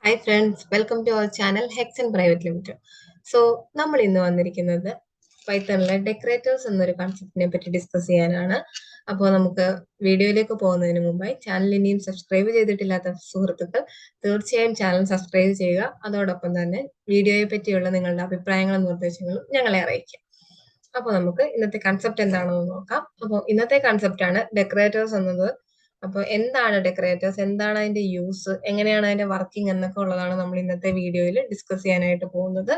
Hi friends, welcome to our channel Hexcent Private Limited. So, നമ്മൾ ഇന്ന് വന്നിരിക്കുന്നത് പൈത്തണിലെ decorators എന്നൊരു കൺസെപ്റ്റിനെ പറ്റി ഡിസ്കസ് ചെയ്യാനാണ്. അപ്പോൾ നമുക്ക് വീഡിയോയിലേക്ക് പോകുന്നതിന് മുമ്പായി ചാനൽ ഇനിയും സബ്സ്ക്രൈബ് ചെയ്തിട്ടില്ലാത്ത സുഹൃത്തുക്കൾ തീർച്ചയായും ചാനൽ സബ്സ്ക്രൈബ് ചെയ്യുക. അതോടൊപ്പം തന്നെ വീഡിയോയെ പറ്റിയുള്ള നിങ്ങളുടെ അഭിപ്രായങ്ങളും നിർദ്ദേശങ്ങളും ഞങ്ങളെ അറിയിക്കുക. അപ്പോൾ നമുക്ക് ഇന്നത്തെ കൺസെപ്റ്റ് എന്താണെന്ന് നോക്കാം. അപ്പോൾ ഇന്നത്തെ കൺസെപ്റ്റ് ആണ് ഡെക്കറേറ്റേഴ്സ് എന്നത്. അപ്പോൾ എന്താണ് ഡെക്കറേറ്റേഴ്സ്, എന്താണ് അതിന്റെ യൂസ്, എങ്ങനെയാണ് അതിന്റെ വർക്കിംഗ് എന്നൊക്കെ ഉള്ളതാണ് നമ്മൾ ഇന്നത്തെ വീഡിയോയിൽ ഡിസ്കസ് ചെയ്യാനായിട്ട് പോകുന്നത്.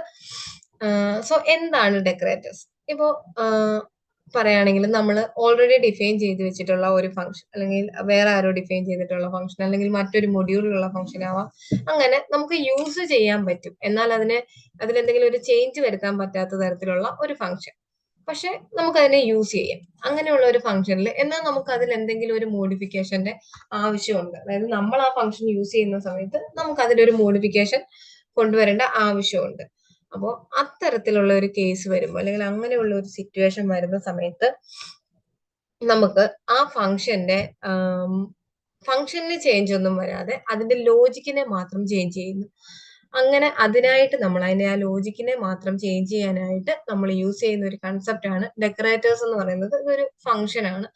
സോ എന്താണ് ഡെക്കറേറ്റേഴ്സ്? ഇപ്പോൾ പറയുകയാണെങ്കിൽ നമ്മൾ ഓൾറെഡി ഡിഫൈൻ ചെയ്ത് വെച്ചിട്ടുള്ള ഒരു ഫംഗ്ഷൻ, അല്ലെങ്കിൽ വേറെ ആരോ ഡിഫൈൻ ചെയ്തിട്ടുള്ള ഫംഗ്ഷൻ, അല്ലെങ്കിൽ മറ്റൊരു മൊഡ്യൂളിലുള്ള ഫംഗ്ഷൻ ആവാം. അങ്ങനെ നമുക്ക് യൂസ് ചെയ്യാൻ പറ്റും, എന്നാൽ അതിലെന്തെങ്കിലും ഒരു ചേഞ്ച് വരുത്താൻ പറ്റാത്ത തരത്തിലുള്ള ഒരു ഫംഗ്ഷൻ. പക്ഷെ നമുക്ക് അതിനെ യൂസ് ചെയ്യാം അങ്ങനെയുള്ള ഒരു ഫംഗ്ഷനിൽ. എന്നാൽ നമുക്ക് അതിൽ എന്തെങ്കിലും ഒരു മോഡിഫിക്കേഷന്റെ ആവശ്യമുണ്ട്. അതായത് നമ്മൾ ആ ഫംഗ്ഷൻ യൂസ് ചെയ്യുന്ന സമയത്ത് നമുക്ക് അതിലൊരു മോഡിഫിക്കേഷൻ കൊണ്ടുവരേണ്ട ആവശ്യമുണ്ട്. അപ്പോൾ അത്തരത്തിലുള്ള ഒരു കേസ് വരുമ്പോൾ, അല്ലെങ്കിൽ അങ്ങനെയുള്ള ഒരു സിറ്റുവേഷൻ വരുന്ന സമയത്ത് നമുക്ക് ആ ഫംഗ്ഷനിൽ ചേഞ്ച് ഒന്നും വരാതെ അതിന്റെ ലോജിക്കിനെ മാത്രം ചേഞ്ച് ചെയ്യുന്നു. അങ്ങനെ അതിനായിട്ട് നമ്മൾ ആ ലോജിക്കിനെ മാത്രം ചേഞ്ച് ചെയ്യാനായിട്ട് നമ്മൾ യൂസ് ചെയ്യുന്ന ഒരു കൺസെപ്റ്റ് ആണ് ഡെക്കറേറ്റേഴ്സ് എന്ന് പറയുന്നത്. ഇതൊരു ഫംഗ്ഷൻ ആണ്.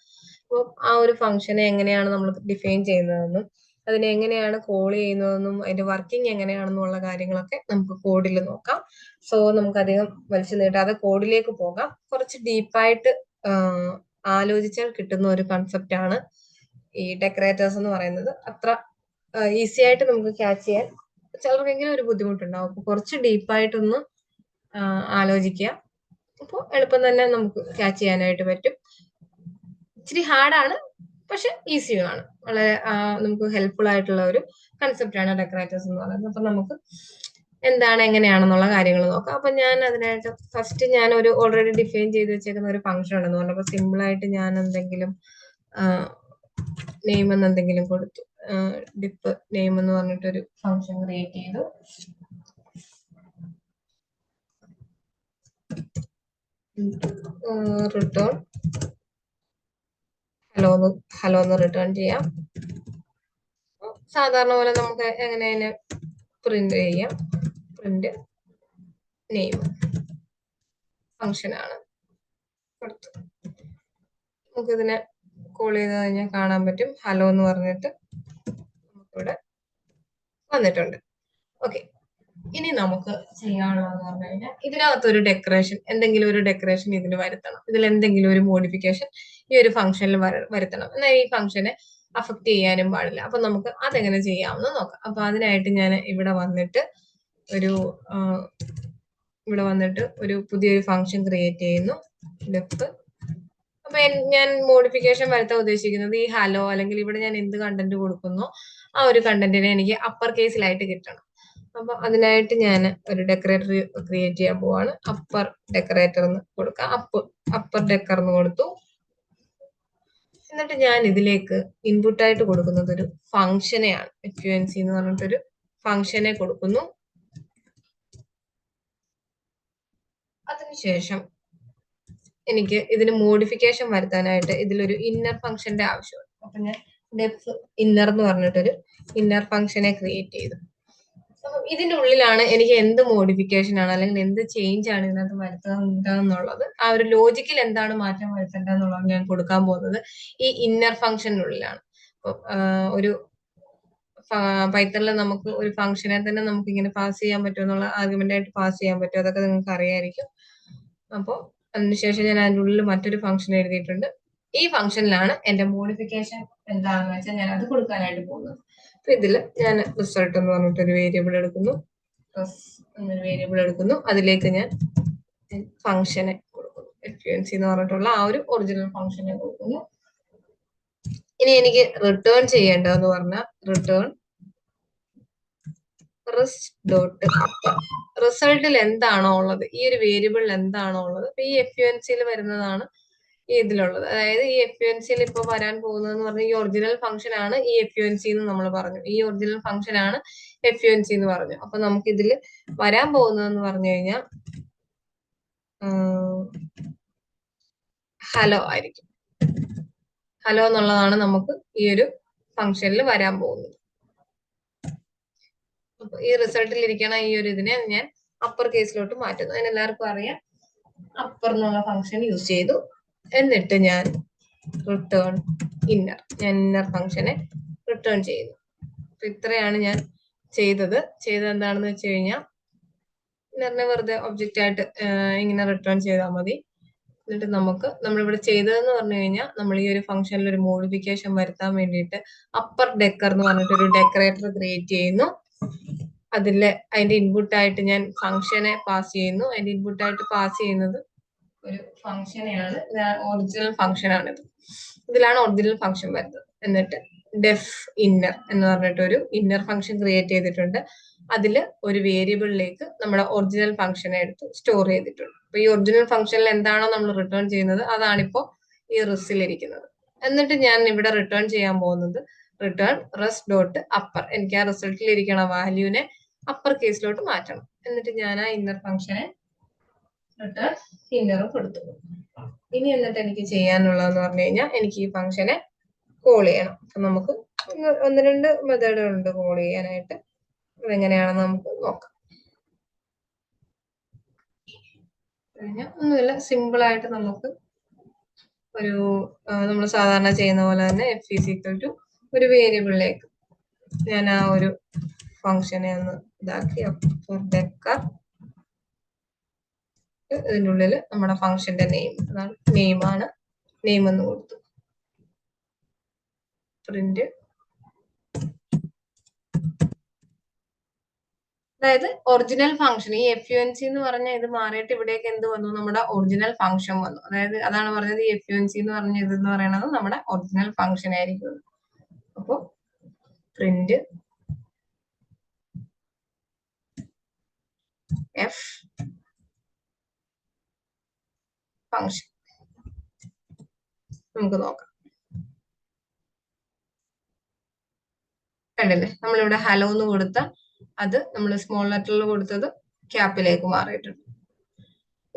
അപ്പോൾ ആ ഒരു ഫംഗ്ഷനെ എങ്ങനെയാണ് നമ്മൾ ഡിഫൈൻ ചെയ്യുന്നതെന്നും അതിനെ എങ്ങനെയാണ് കോൾ ചെയ്യുന്നതെന്നും അതിന്റെ വർക്കിംഗ് എങ്ങനെയാണെന്നുള്ള കാര്യങ്ങളൊക്കെ നമുക്ക് കോഡിൽ നോക്കാം. സോ നമുക്ക് അധികം വലിച്ചു നീട്ടാതെ കോഡിലേക്ക് പോകാം. കുറച്ച് ഡീപ്പായിട്ട് ആലോചിച്ചാൽ കിട്ടുന്ന ഒരു കൺസെപ്റ്റ് ആണ് ഈ ഡെക്കറേറ്റേഴ്സ് എന്ന് പറയുന്നത്. അത്ര ഈസി ആയിട്ട് നമുക്ക് ക്യാച്ച് ചെയ്യാൻ ചിലർക്കെങ്കിലും ഒരു ബുദ്ധിമുട്ടുണ്ടാവും. അപ്പൊ കുറച്ച് ഡീപ്പായിട്ടൊന്ന് ആലോചിക്കുക. അപ്പോൾ എളുപ്പം തന്നെ നമുക്ക് ക്യാച്ച് ചെയ്യാനായിട്ട് പറ്റും. ഇച്ചിരി ഹാർഡാണ്, പക്ഷെ ഈസിയുമാണ്. വളരെ നമുക്ക് ഹെൽപ്ഫുൾ ആയിട്ടുള്ള ഒരു കൺസെപ്റ്റ് ആണ് ഡെക്കറേറ്റേഴ്സ് എന്ന് പറയുന്നത്. അപ്പൊ നമുക്ക് എന്താണ് എങ്ങനെയാണെന്നുള്ള കാര്യങ്ങൾ നോക്കാം. അപ്പൊ ഞാൻ അതിനായിട്ട് ഫസ്റ്റ് ഞാൻ ഒരു ഓൾറെഡി ഡിഫൈൻ ചെയ്ത് വെച്ചേക്കുന്ന ഒരു ഫംഗ്ഷൻ ഉണ്ടെന്ന് പറഞ്ഞു. അപ്പൊ സിമ്പിൾ ആയിട്ട് ഞാൻ എന്തെങ്കിലും നെയിം എന്ന് എന്തെങ്കിലും കൊടുത്തു. ഡിപ്പ് നെയിം എന്ന് പറഞ്ഞിട്ടൊരു ഫംഗ്ഷൻ ക്രിയേറ്റ് ചെയ്തു. റിട്ടേൺ ഹലോ എന്ന് റിട്ടേൺ ചെയ്യാം. സാധാരണ പോലെ നമുക്ക് എങ്ങനെ അതിനെ പ്രിന്റ് ചെയ്യാം. പ്രിന്റ് നെയിം ഫംഗ്ഷൻ ആണ് കൊടുത്തു. നമുക്കിതിനെ കോൾ ചെയ്ത് കഴിഞ്ഞാൽ കാണാൻ പറ്റും ഹലോ എന്ന് പറഞ്ഞിട്ട് നമുക്കിവിടെ വന്നിട്ടുണ്ട്. ഓക്കെ, ഇനി നമുക്ക് ചെയ്യാനുള്ളതെന്ന് പറഞ്ഞു കഴിഞ്ഞാൽ ഇതിനകത്തൊരു ഡെക്കറേഷൻ, എന്തെങ്കിലും ഒരു ഡെക്കറേഷൻ ഇതിന് വരുത്തണം. ഇതിൽ എന്തെങ്കിലും ഒരു മോഡിഫിക്കേഷൻ ഈ ഒരു ഫംഗ്ഷനിൽ വരുത്തണം. എന്നാൽ ഈ ഫംഗ്ഷനെ അഫക്ട് ചെയ്യാനും പാടില്ല. അപ്പൊ നമുക്ക് അതെങ്ങനെ ചെയ്യാമെന്ന് നോക്കാം. അപ്പൊ അതിനായിട്ട് ഞാൻ ഇവിടെ വന്നിട്ട് ഒരു പുതിയൊരു ഫംഗ്ഷൻ ക്രിയേറ്റ് ചെയ്യുന്നു. ഡെഫ്. അപ്പൊ ഞാൻ മോഡിഫിക്കേഷൻ വരുത്താൻ ഉദ്ദേശിക്കുന്നത് ഈ ഹലോ, അല്ലെങ്കിൽ ഇവിടെ ഞാൻ എന്ത് കണ്ടന്റ് കൊടുക്കുന്നോ ആ ഒരു കണ്ടന്റിനെ എനിക്ക് അപ്പർ കേസിലായിട്ട് കിട്ടണം. അപ്പൊ അതിനായിട്ട് ഞാൻ ഒരു ഡെക്കറേറ്റർ ക്രിയേറ്റ് ചെയ്യാൻ പോവാണ്. അപ്പർ ഡെക്കറേറ്റർ എന്ന് കൊടുക്കാം. അപ്പർ ഡെക്കർ എന്ന് കൊടുത്തു. എന്നിട്ട് ഞാൻ ഇതിലേക്ക് ഇൻപുട്ടായിട്ട് കൊടുക്കുന്നത് ഒരു ഫംഗ്ഷനെയാണ്. FUNC എന്ന് പറഞ്ഞിട്ടൊരു ഫംഗ്ഷനെ കൊടുക്കുന്നു. അതിനുശേഷം എനിക്ക് ഇതിന് മോഡിഫിക്കേഷൻ വരുത്താനായിട്ട് ഇതിലൊരു ഇന്നർ ഫംഗ്ഷന്റെ ആവശ്യമുണ്ട്. അപ്പൊ ഞാൻ ഡെഫ് ഇന്നർ എന്ന് പറഞ്ഞിട്ടൊരു ഇന്നർ ഫംഗ്ഷനെ ക്രിയേറ്റ് ചെയ്തു. അപ്പൊ ഇതിന്റെ ഉള്ളിലാണ് എനിക്ക് എന്ത് മോഡിഫിക്കേഷൻ ആണ്, അല്ലെങ്കിൽ എന്ത് ചേഞ്ച് ആണ് ഇതിനകത്ത് വരുത്തേണ്ടതെന്നുള്ളത്, ആ ഒരു ലോജിക്കിൽ എന്താണ് മാറ്റം വരുത്തേണ്ടതെന്നുള്ളത് ഞാൻ കൊടുക്കാൻ പോകുന്നത് ഈ ഇന്നർ ഫംഗ്ഷനുള്ളിലാണ്. അപ്പൊ ഒരു പൈത്തണിൽ നമുക്ക് ഒരു ഫംഗ്ഷനെ തന്നെ നമുക്ക് ഇങ്ങനെ പാസ് ചെയ്യാൻ പറ്റും എന്നുള്ള ആർഗ്യുമെന്റ് ആയിട്ട് പാസ് ചെയ്യാൻ പറ്റും. അതൊക്കെ നിങ്ങൾക്ക് അറിയായിരിക്കും. അപ്പോൾ അതിനുശേഷം ഞാൻ അതിൻ്റെ ഉള്ളിൽ മറ്റൊരു ഫംഗ്ഷൻ എഴുതിയിട്ടുണ്ട്. ഈ ഫംഗ്ഷനിലാണ് എന്റെ മോഡിഫിക്കേഷൻ എന്താണെന്ന് വെച്ചാൽ ഞാൻ അത് കൊടുക്കാനായിട്ട് പോകുന്നത്. അപ്പൊ ഇതിൽ ഞാൻ റിസൾട്ട് എന്ന് പറഞ്ഞിട്ടൊരു വേരിയബിൾ എടുക്കുന്നു. അതിലേക്ക് ഞാൻ ഫംഗ്ഷനെ കൊടുക്കുന്നു. FUNC എന്ന് പറഞ്ഞിട്ടുള്ള ആ ഒരു ഒറിജിനൽ ഫംഗ്ഷനെ കൊടുക്കുന്നു. ഇനി എനിക്ക് റിട്ടേൺ ചെയ്യേണ്ടതെന്ന് പറഞ്ഞാൽ റിട്ടേൺ റിസൾട്ടിൽ എന്താണോ ഉള്ളത്, ഈ ഒരു വേരിയബിളിൽ എന്താണോ ഉള്ളത്, ഈ FUNCയിൽ വരുന്നതാണ് ഇതിലുള്ളത്. അതായത് ഈ FUNCയിൽ ഇപ്പൊ വരാൻ പോകുന്നതെന്ന് പറഞ്ഞാൽ ഈ ഒറിജിനൽ ഫംഗ്ഷൻ ആണ് ഈ FUNC എന്ന് നമ്മൾ പറഞ്ഞു. ഈ ഒറിജിനൽ ഫംഗ്ഷൻ ആണ് FUNC എന്ന് പറഞ്ഞു. അപ്പൊ നമുക്ക് ഇതിൽ വരാൻ പോകുന്നതെന്ന് പറഞ്ഞു കഴിഞ്ഞാൽ ഹലോ ആയിരിക്കും. ഹലോ എന്നുള്ളതാണ് നമുക്ക് ഈ ഒരു ഫംഗ്ഷനിൽ വരാൻ പോകുന്നത്. അപ്പൊ ഈ റിസൾട്ടിൽ ഇരിക്കണ ഈ ഒരു ഇതിനെ ഞാൻ അപ്പർ കേസിലോട്ട് മാറ്റുന്നു. അതിന് എല്ലാവർക്കും അറിയാം, അപ്പർ എന്നുള്ള ഫംഗ്ഷൻ യൂസ് ചെയ്തു. എന്നിട്ട് ഞാൻ റിട്ടേൺ ഇന്നർ, ഞാൻ ഇന്നർ ഫംഗ്ഷനെ റിട്ടേൺ ചെയ്യുന്നു. അപ്പൊ ഇത്രയാണ് ഞാൻ ചെയ്തത് എന്താണെന്ന് വെച്ച് കഴിഞ്ഞാൽ ഇന്നറിനെ വെറുതെ ഒബ്ജക്റ്റ് ആയിട്ട് ഇങ്ങനെ റിട്ടേൺ ചെയ്താൽ മതി. എന്നിട്ട് നമ്മളിവിടെ ചെയ്തതെന്ന് പറഞ്ഞു കഴിഞ്ഞാൽ നമ്മൾ ഈ ഒരു ഫംഗ്ഷനിൽ ഒരു മോഡിഫിക്കേഷൻ വരുത്താൻ വേണ്ടിയിട്ട് അപ്പർ ഡെക്കർ എന്ന് പറഞ്ഞിട്ട് ഒരു ഡെക്കറേറ്റർ ക്രിയേറ്റ് ചെയ്യുന്നു. അതിന്റെ ഇൻപുട്ട് ആയിട്ട് ഞാൻ ഫംഗ്ഷനെ പാസ് ചെയ്യുന്നു. അതിന്റെ ഇൻപുട്ട് ആയിട്ട് പാസ് ചെയ്യുന്നത് ഒരു ഫംഗ്ഷനെയാണ്, ഒറിജിനൽ ഫംഗ്ഷൻ ആണിത്. ഇതിലാണ് ഒറിജിനൽ ഫംഗ്ഷൻ വരുന്നത്. എന്നിട്ട് ഡെഫ് ഇന്നർ എന്ന് പറഞ്ഞിട്ട് ഒരു ഇന്നർ ഫംഗ്ഷൻ ക്രിയേറ്റ് ചെയ്തിട്ടുണ്ട്. അതിൽ ഒരു വേരിയബിളിലേക്ക് നമ്മുടെ ഒറിജിനൽ ഫംഗ്ഷനെ എടുത്ത് സ്റ്റോർ ചെയ്തിട്ടുണ്ട്. അപ്പൊ ഈ ഒറിജിനൽ ഫംഗ്ഷനിൽ എന്താണോ നമ്മൾ റിട്ടേൺ ചെയ്യുന്നത് അതാണിപ്പോ ഈ റിസിലിരിക്കുന്നത്. എന്നിട്ട് ഞാൻ ഇവിടെ റിട്ടേൺ ചെയ്യാൻ പോകുന്നത് റിട്ടേൺ റെസ് ഡോട്ട് അപ്പർ. എനിക്ക് ആ റിസൾട്ടിൽ ഇരിക്കണ വാല്യൂവിനെ അപ്പർ കേസിലോട്ട് മാറ്റണം. എന്നിട്ട് ഞാൻ ആ ഇന്നർ ഫംഗ്ഷനെ റിട്ടേൺ ഇന്നറും കൊടുത്തു. ഇനി എന്നിട്ട് എനിക്ക് ചെയ്യാനുള്ളതെന്ന് പറഞ്ഞു കഴിഞ്ഞാൽ എനിക്ക് ഈ ഫംഗ്ഷനെ കോൾ ചെയ്യണം. അപ്പൊ നമുക്ക് ഒന്ന് രണ്ട് മെത്തേഡുകളുണ്ട് കോൾ ചെയ്യാനായിട്ട്. അതെങ്ങനെയാണെന്ന് നമുക്ക് നോക്കാം. ഒന്നുമില്ല, സിമ്പിൾ ആയിട്ട് നമുക്ക് ഒരു നമ്മൾ സാധാരണ ചെയ്യുന്ന പോലെ തന്നെ f is equal to ഒരു വേരിയബിളിലേക്ക് ഞാൻ ആ ഒരു ഫംഗ്ഷനെ ഒന്ന് ഇതാക്കി ഡെക്കർ, ഇതിൻ്റെ ഉള്ളിൽ നമ്മുടെ ഫംഗ്ഷന്റെ നെയിം, അതാണ് നെയിമാണ്, നെയിം എന്ന് കൊടുത്തു. പ്രിന്റ്, അതായത് ഒറിജിനൽ ഫംഗ്ഷൻ, ഈ FUNC എന്ന് പറഞ്ഞ ഇത് മാറിയിട്ട് ഇവിടേക്ക് എന്ത് വന്നു, നമ്മുടെ ഒറിജിനൽ ഫംഗ്ഷൻ വന്നു. അതായത് അതാണ് പറഞ്ഞത്, ഈ FUNC എന്ന് പറഞ്ഞ ഇതെന്ന് പറയുന്നത് നമ്മുടെ ഒറിജിനൽ ഫംഗ്ഷൻ ആയിരിക്കും. അപ്പൊ പ്രിന്റ് f ഫംഗ്ഷൻ നമുക്ക് നോക്കാം. കണ്ടില്ലേ, നമ്മളിവിടെ ഹലോ എന്ന് കൊടുത്ത അത് നമ്മൾ സ്മോൾ ലെറ്ററിൽ കൊടുത്തത് ക്യാപ്പിലേക്ക് മാറിയിട്ടുണ്ട്.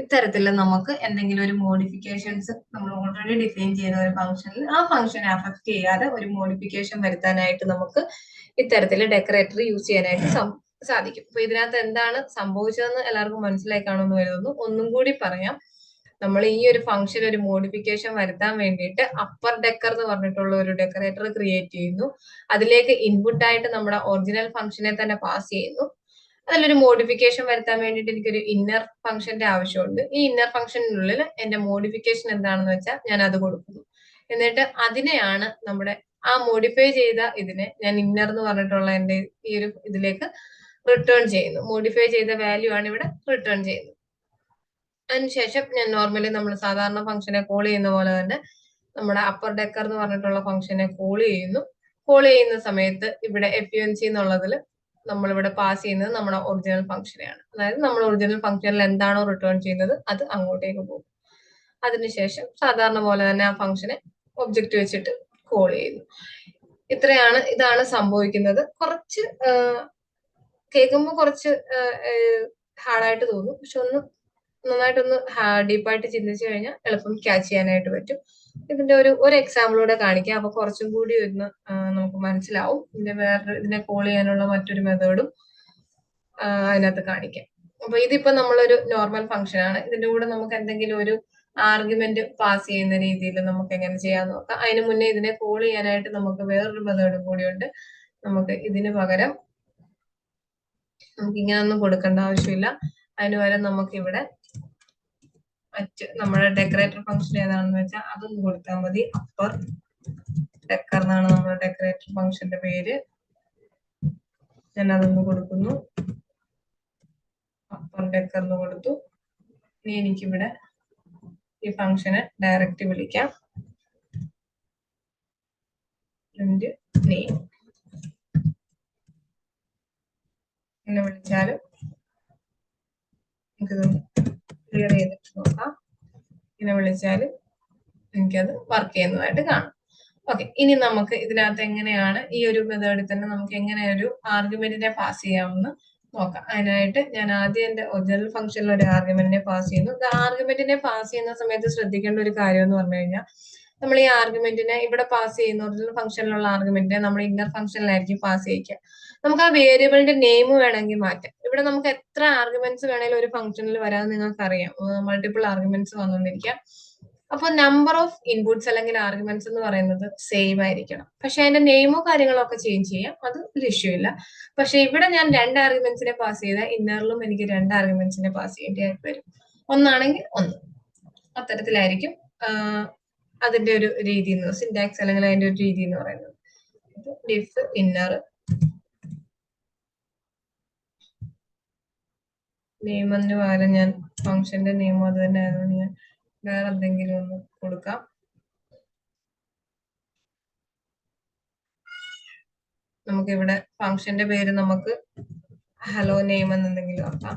ഇത്തരത്തിൽ നമുക്ക് എന്തെങ്കിലും ഒരു മോഡിഫിക്കേഷൻസ് നമ്മൾ ഓൾറെഡി ഡിഫൈൻ ചെയ്ത ഒരു ഫംഗ്ഷനിൽ ആ ഫംഗ്ഷനെ അഫക്ട് ചെയ്യാതെ ഒരു മോഡിഫിക്കേഷൻ വരുത്താനായിട്ട് നമുക്ക് ഇത്തരത്തിൽ ഡെക്കറേറ്റർ യൂസ് ചെയ്യാനായിട്ട് സാധിക്കും. അപ്പൊ ഇതിനകത്ത് എന്താണ് സംഭവിച്ചതെന്ന് എല്ലാവർക്കും മനസ്സിലായി കാണുമെന്ന് കരുതുന്നു. ഒന്നും കൂടി പറയാം. നമ്മൾ ഈ ഒരു ഫംഗ്ഷൻ ഒരു മോഡിഫിക്കേഷൻ വരുത്താൻ വേണ്ടിയിട്ട് അപ്പർ ഡെക്കർ എന്ന് പറഞ്ഞിട്ടുള്ള ഒരു ഡെക്കറേറ്റർ ക്രിയേറ്റ് ചെയ്യുന്നു. അതിലേക്ക് ഇൻപുട്ട് ആയിട്ട് നമ്മുടെ ഒറിജിനൽ ഫംഗ്ഷനെ തന്നെ പാസ് ചെയ്യുന്നു. അതിലൊരു മോഡിഫിക്കേഷൻ വരുത്താൻ വേണ്ടിയിട്ട് എനിക്കൊരു ഇന്നർ ഫംഗ്ഷന്റെ ആവശ്യമുണ്ട്. ഈ ഇന്നർ ഫംഗ്ഷനുള്ളിൽ എന്റെ മോഡിഫിക്കേഷൻ എന്താണെന്ന് വെച്ചാൽ ഞാൻ അത് കൊടുക്കുന്നു. എന്നിട്ട് അതിനെയാണ് നമ്മുടെ ആ മോഡിഫൈ ചെയ്ത ഇതിനെ ഞാൻ ഇന്നർ എന്ന് പറഞ്ഞിട്ടുള്ള എന്റെ ഈ ഒരു ഇതിലേക്ക് റിട്ടേൺ ചെയ്യുന്നു. മോഡിഫൈ ചെയ്ത വാല്യൂ ആണ് ഇവിടെ റിട്ടേൺ ചെയ്യുന്നത്. അതിനുശേഷം ഞാൻ നോർമലി നമ്മൾ സാധാരണ ഫംഗ്ഷനെ കോൾ ചെയ്യുന്ന പോലെ തന്നെ നമ്മുടെ അപ്പർ ഡെക്കർ എന്ന് പറഞ്ഞിട്ടുള്ള ഫംഗ്ഷനെ കോൾ ചെയ്യുന്നു. കോൾ ചെയ്യുന്ന സമയത്ത് ഇവിടെ FUNC എന്നുള്ളതിൽ നമ്മളിവിടെ പാസ് ചെയ്യുന്നത് നമ്മുടെ ഒറിജിനൽ ഫംഗ്ഷനെയാണ്. അതായത് നമ്മൾ ഒറിജിനൽ ഫംഗ്ഷനിൽ എന്താണോ റിട്ടേൺ ചെയ്യുന്നത് അത് അങ്ങോട്ടേക്ക് പോകും. അതിനുശേഷം സാധാരണ പോലെ തന്നെ ആ ഫംഗ്ഷനെ ഒബ്ജക്റ്റ് വെച്ചിട്ട് കോൾ ചെയ്യുന്നു. ഇതാണ് സംഭവിക്കുന്നത്. കുറച്ച് കേൾക്കുമ്പോൾ കുറച്ച് ഹാർഡായിട്ട് തോന്നും, പക്ഷെ നന്നായിട്ടൊന്ന് ഡീപ്പായിട്ട് ചിന്തിച്ചു കഴിഞ്ഞാൽ എളുപ്പം ക്യാച്ച് ചെയ്യാനായിട്ട് പറ്റും. ഇതിന്റെ ഒരു എക്സാമ്പിളൂടെ കാണിക്കാം. അപ്പൊ കുറച്ചും കൂടി ഒന്ന് നമുക്ക് മനസ്സിലാവും. ഇതിനെ കോൾ ചെയ്യാനുള്ള മറ്റൊരു മെത്തേഡും അതിനകത്ത് കാണിക്കാം. അപ്പൊ ഇതിപ്പോ നമ്മളൊരു നോർമൽ ഫംഗ്ഷൻ ആണ്. ഇതിന്റെ കൂടെ നമുക്ക് എന്തെങ്കിലും ഒരു ആർഗ്യുമെന്റ് പാസ് ചെയ്യുന്ന രീതിയിൽ നമുക്ക് എങ്ങനെ ചെയ്യാൻ നോക്കാം. അതിന് മുന്നേ ഇതിനെ കോൾ ചെയ്യാനായിട്ട് നമുക്ക് വേറൊരു മെത്തേഡും കൂടിയുണ്ട്. നമുക്ക് ഇതിന് പകരം നമുക്ക് ഇങ്ങനൊന്നും കൊടുക്കേണ്ട ആവശ്യമില്ല. അതിന് പകരം നമുക്ക് ഇവിടെ നമ്മുടെ ഡെക്കറേറ്റർ ഫംഗ്ഷൻ ഏതാണെന്ന് വെച്ചാൽ അതൊന്ന് കൊടുത്താൽ മതി. അപ്പർ ഡെക്കർ എന്നാണ് നമ്മുടെ ഡെക്കറേറ്റർ ഫംഗ്ഷന്റെ പേര്. ഞാൻ അതൊന്ന് കൊടുക്കുന്നു, അപ്പർ ഡെക്കർ എന്ന് കൊടുത്തു. ഇനി എനിക്കിവിടെ ഈ ഫംഗ്ഷനെ ഡയറക്റ്റ് വിളിക്കാം. പ്രിന്റ് നെയിം ഇങ്ങനെ വിളിച്ചാലും നമുക്കിത് ക്ലിയർ ചെയ്തിട്ട് നോക്കാം. ഇങ്ങനെ വിളിച്ചാൽ എനിക്കത് വർക്ക് ചെയ്യുന്നതായിട്ട് കാണാം. ഓക്കെ, ഇനി നമുക്ക് ഇതിനകത്ത് എങ്ങനെയാണ് ഈ ഒരു മെത്തേഡിൽ തന്നെ നമുക്ക് എങ്ങനെ ഒരു ആർഗ്യുമെന്റിനെ പാസ് ചെയ്യാമെന്ന് നോക്കാം. അതിനായിട്ട് ഞാൻ ആദ്യം എന്റെ ഒറിജിനൽ ഫംഗ്ഷനിൽ ഒരു ആർഗ്യുമെന്റിനെ പാസ് ചെയ്യുന്നു. ആർഗ്യുമെന്റിനെ പാസ് ചെയ്യുന്ന സമയത്ത് ശ്രദ്ധിക്കേണ്ട ഒരു കാര്യം എന്ന് പറഞ്ഞു കഴിഞ്ഞാൽ നമ്മൾ ഈ ആർഗ്യുമെന്റിനെ ഇവിടെ പാസ് ചെയ്യുന്ന ഒറിജിനൽ ഫംഗ്ഷനിലുള്ള ആർഗ്യുമെന്റിനെ നമ്മൾ ഇന്നർ ഫംഗ്ഷനിലായിരിക്കും പാസ് ചെയ്യിക്കുക. നമുക്ക് ആ വേരിയബിളിന്റെ നെയിം വേണമെങ്കിൽ മാറ്റാം. ഇവിടെ നമുക്ക് എത്ര ആർഗ്യുമെന്റ്സ് വേണമെങ്കിലും ഒരു ഫംഗ്ഷനിൽ വരാൻ നിങ്ങൾക്ക് അറിയാം. മൾട്ടിപ്പിൾ ആർഗ്യുമെന്റ്സ് വന്നുകൊണ്ടിരിക്കാം. അപ്പൊ നമ്പർ ഓഫ് ഇൻപുട്സ് അല്ലെങ്കിൽ ആർഗ്യുമെന്റ്സ് എന്ന് പറയുന്നത് സെയിം ആയിരിക്കണം. പക്ഷെ അതിന്റെ നെയിമോ കാര്യങ്ങളോ ഒക്കെ ചേഞ്ച് ചെയ്യാം, അത് ഒരു ഇഷ്യൂ ഇല്ല. പക്ഷെ ഇവിടെ ഞാൻ 2 ആർഗ്യുമെന്റ്സിനെ പാസ് ചെയ്താൽ ഇന്നറിലും എനിക്ക് 2 ആർഗ്യുമെന്റ്സിനെ പാസ് ചെയ്യേണ്ടതായിട്ട് വരും. ഒന്നാണെങ്കിൽ ഒന്ന്, അത്തരത്തിലായിരിക്കും അതിന്റെ ഒരു രീതി എന്ന് സിന്റാക്സ് അല്ലെങ്കിൽ അതിന്റെ ഒരു രീതി എന്ന് പറയുന്നത്. ഡിഫ് ഇന്നർ നെയിമിന് പകരം ഞാൻ ഫംഗ്ഷന്റെ നെയിം അത് തന്നെ ആയതുകൊണ്ട് ഞാൻ വേറെ എന്തെങ്കിലും ഒന്ന് കൊടുക്കാം. നമുക്ക് ഇവിടെ ഫംഗ്ഷന്റെ പേര് നമുക്ക് ഹലോ നെയിം എന്നെന്തെങ്കിലും ആക്കാം.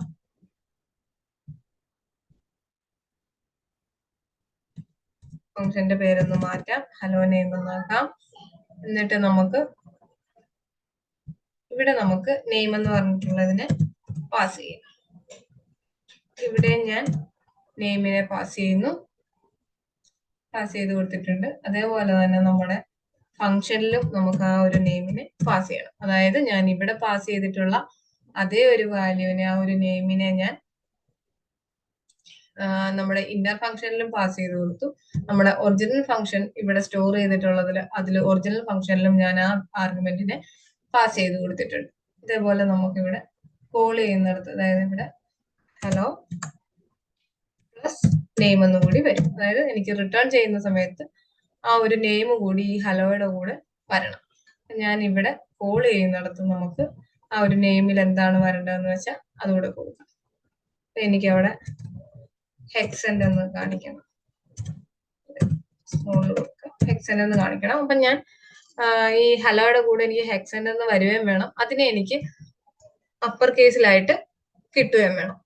ഫംഗ്ഷന്റെ പേരൊന്ന് മാറ്റാം, ഹലോ നെയിം എന്നാക്കാം. എന്നിട്ട് നമുക്ക് ഇവിടെ നമുക്ക് നെയിം എന്ന് പറഞ്ഞിട്ടുള്ളതിനെ പാസ് ചെയ്യാം. ഇവിടെ ഞാൻ നെയിമിനെ പാസ് ചെയ്യുന്നു, പാസ് ചെയ്ത് കൊടുത്തിട്ടുണ്ട്. അതേപോലെ തന്നെ നമ്മുടെ ഫംഗ്ഷനിലും നമുക്ക് ആ ഒരു നെയിമിനെ പാസ് ചെയ്യണം. അതായത് ഞാൻ ഇവിടെ പാസ് ചെയ്തിട്ടുള്ള അതേ ഒരു വാല്യൂവിനെ, ആ ഒരു നെയിമിനെ ഞാൻ നമ്മുടെ ഇന്നർ ഫംഗ്ഷനിലും പാസ് ചെയ്ത് കൊടുത്തു. നമ്മുടെ ഒറിജിനൽ ഫംഗ്ഷൻ ഇവിടെ സ്റ്റോർ ചെയ്തിട്ടുള്ളതിൽ അതിൽ ഒറിജിനൽ ഫംഗ്ഷനിലും ഞാൻ ആ ആർഗ്യുമെന്റിനെ പാസ് ചെയ്ത് കൊടുത്തിട്ടുണ്ട്. ഇതേപോലെ നമുക്കിവിടെ കോൾ ചെയ്യുന്നിടത്ത്, അതായത് ഇവിടെ ഹലോ പ്ലസ് നെയിം എന്നും കൂടി വരും. അതായത് എനിക്ക് റിട്ടേൺ ചെയ്യുന്ന സമയത്ത് ആ ഒരു നെയിം കൂടി ഈ ഹലോയുടെ കൂടെ വരണം. ഞാൻ ഇവിടെ കോൾ ചെയ്യുന്നിടത്ത് നമുക്ക് ആ ഒരു നെയിമിൽ എന്താണ് വരേണ്ടതെന്ന് വെച്ചാൽ അതുകൂടെ കൊടുക്കാം. എനിക്ക് അവിടെ ഹെക്സെന്റ് എന്ന് കാണിക്കണം, ഹെക്സെന്റ് എന്ന് കാണിക്കണം. അപ്പൊ ഞാൻ ഈ ഹലോയുടെ കൂടെ എനിക്ക് ഹെക്സെന്റ് എന്ന് വരുകയും വേണം, അതിനെ എനിക്ക് അപ്പർ കേസിലായിട്ട് കിട്ടുകയും വേണം.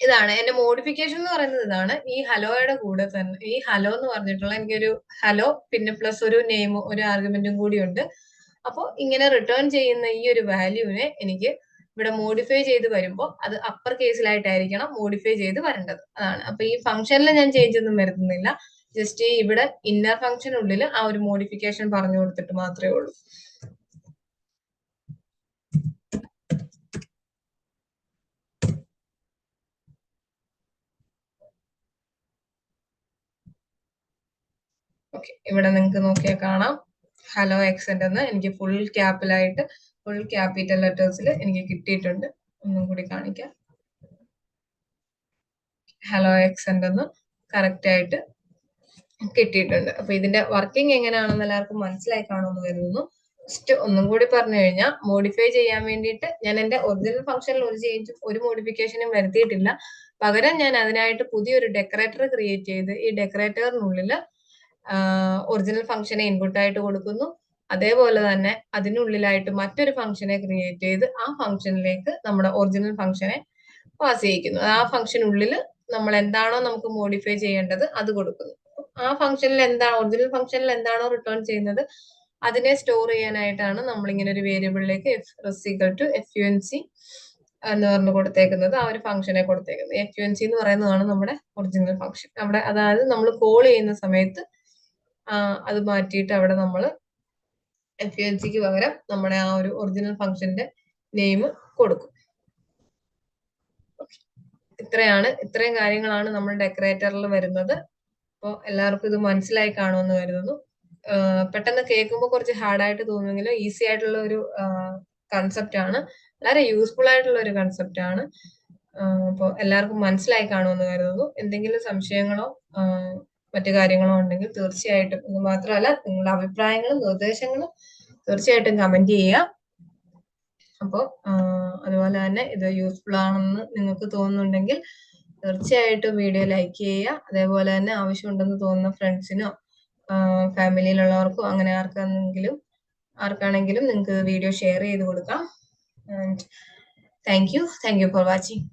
ഇതാണ് എന്റെ മോഡിഫിക്കേഷൻ എന്ന് പറയുന്നത്. ഇതാണ് ഈ ഹലോയുടെ കൂടെ തന്നെ ഈ ഹലോ എന്ന് പറഞ്ഞിട്ടുള്ള എനിക്കൊരു ഹലോ പിന്നെ പ്ലസ് ഒരു നെയിം ഒരു ആർഗ്യുമെന്റും കൂടി ഉണ്ട്. അപ്പോൾ ഇങ്ങനെ റിട്ടേൺ ചെയ്യുന്ന ഈ ഒരു വാല്യൂവിനെ എനിക്ക് ഇവിടെ മോഡിഫൈ ചെയ്ത് വരുമ്പോൾ അത് അപ്പർ കേസിലായിട്ടായിരിക്കണം മോഡിഫൈ ചെയ്ത് വരേണ്ടത്. അതാണ്. അപ്പൊ ഈ ഫംഗ്ഷനിൽ ഞാൻ ചേഞ്ച് ഒന്നും വരുത്തുന്നില്ല, ജസ്റ്റ് ഇവിടെ ഇന്നർ ഫംഗ്ഷനുള്ളിൽ ആ ഒരു മോഡിഫിക്കേഷൻ പറഞ്ഞു കൊടുത്തിട്ട് മാത്രമേ ഉള്ളൂ. ഓക്കെ, ഇവിടെ നിങ്ങൾക്ക് നോക്കിയാൽ കാണാം ഹലോ എക്സെന്റ് എന്ന് എനിക്ക് ഫുൾ ക്യാപ്പിലായിട്ട് ഫുൾ ക്യാപിറ്റൽ ലെറ്റേഴ്സിൽ എനിക്ക് കിട്ടിയിട്ടുണ്ട്. ഒന്നും കൂടി കാണിക്കാം. ഹലോ എക്സെന്റ് എന്ന് കറക്റ്റ് ആയിട്ട് കിട്ടിയിട്ടുണ്ട്. അപ്പൊ ഇതിന്റെ വർക്കിംഗ് എങ്ങനെയാണെന്ന് എല്ലാവർക്കും മനസ്സിലായി കാണുമെന്ന് കരുതുന്നു. ജസ്റ്റ് ഒന്നും കൂടി പറഞ്ഞു കഴിഞ്ഞാൽ മോഡിഫൈ ചെയ്യാൻ വേണ്ടിയിട്ട് ഞാൻ എന്റെ ഒറിജിനൽ ഫംഗ്ഷനിൽ ഒരു ചേഞ്ചും ഒരു മോഡിഫിക്കേഷനും വരുത്തിയിട്ടില്ല. പകരം ഞാൻ അതിനായിട്ട് പുതിയൊരു ഡെക്കറേറ്റർ ക്രിയേറ്റ് ചെയ്ത് ഈ ഡെക്കറേറ്ററിനുള്ളിൽ ഒറിജിനൽ ഫംഗ്ഷനെ ഇൻപുട്ട് ആയിട്ട് കൊടുക്കുന്നു. അതേപോലെ തന്നെ അതിനുള്ളിലായിട്ട് മറ്റൊരു ഫംഗ്ഷനെ ക്രിയേറ്റ് ചെയ്ത് ആ ഫംഗ്ഷനിലേക്ക് നമ്മുടെ ഒറിജിനൽ ഫംഗ്ഷനെ പാസ് ചെയ്യിക്കുന്നു. ആ ഫംഗ്ഷനുള്ളിൽ നമ്മൾ എന്താണോ നമുക്ക് മോഡിഫൈ ചെയ്യേണ്ടത് അത് കൊടുക്കുന്നു. ആ ഫംഗ്ഷനിൽ എന്താണ് ഒറിജിനൽ ഫംഗ്ഷനിൽ എന്താണോ റിട്ടേൺ ചെയ്യുന്നത് അതിനെ സ്റ്റോർ ചെയ്യാനായിട്ടാണ് നമ്മൾ ഇങ്ങനെ ഒരു വേരിയബിളിലേക്ക് FUNC എന്ന് പറഞ്ഞ് കൊടുത്തേക്കുന്നത്, ആ ഒരു ഫംഗ്ഷനെ കൊടുത്തേക്കുന്നത്. FUNC എന്ന് പറയുന്നതാണ് നമ്മുടെ ഒറിജിനൽ ഫംഗ്ഷൻ. അവിടെ അതായത് നമ്മൾ കോൾ ചെയ്യുന്ന സമയത്ത് അത് മാറ്റിയിട്ട് അവിടെ നമ്മൾ FUNCക്ക് പകരം നമ്മുടെ ആ ഒരു ഒറിജിനൽ ഫംഗ്ഷന്റെ നെയിം കൊടുക്കും. ഇത്രയും കാര്യങ്ങളാണ് നമ്മൾ ഡെക്കറേറ്ററിൽ വരുന്നത്. അപ്പോൾ എല്ലാവർക്കും ഇത് മനസ്സിലായി കാണുമെന്ന് കരുതുന്നു. പെട്ടെന്ന് കേൾക്കുമ്പോൾ കുറച്ച് ഹാർഡായിട്ട് തോന്നുമെങ്കിലും ഈസി ആയിട്ടുള്ള ഒരു കൺസെപ്റ്റ് ആണ്, വളരെ യൂസ്ഫുൾ ആയിട്ടുള്ള ഒരു കൺസെപ്റ്റ് ആണ്. അപ്പോൾ എല്ലാവർക്കും മനസ്സിലായി കാണുമെന്ന് കരുതുന്നു. എന്തെങ്കിലും സംശയങ്ങളോ മറ്റു കാര്യങ്ങളോ ഉണ്ടെങ്കിൽ തീർച്ചയായിട്ടും, ഇത് മാത്രമല്ല നിങ്ങളുടെ അഭിപ്രായങ്ങളും നിർദ്ദേശങ്ങളും തീർച്ചയായിട്ടും കമന്റ് ചെയ്യുക. അപ്പോൾ അതുപോലെ തന്നെ ഇത് യൂസ്ഫുൾ ആണെന്ന് നിങ്ങൾക്ക് തോന്നുന്നുണ്ടെങ്കിൽ തീർച്ചയായിട്ടും വീഡിയോ ലൈക്ക് ചെയ്യുക. അതേപോലെ തന്നെ ആവശ്യമുണ്ടെന്ന് തോന്നുന്ന ഫ്രണ്ട്സിനോ ഫാമിലിയിലുള്ളവർക്കോ അങ്ങനെ ആർക്കാണെങ്കിലും നിങ്ങൾക്ക് വീഡിയോ ഷെയർ ചെയ്ത് കൊടുക്കാം. Thank you for watching.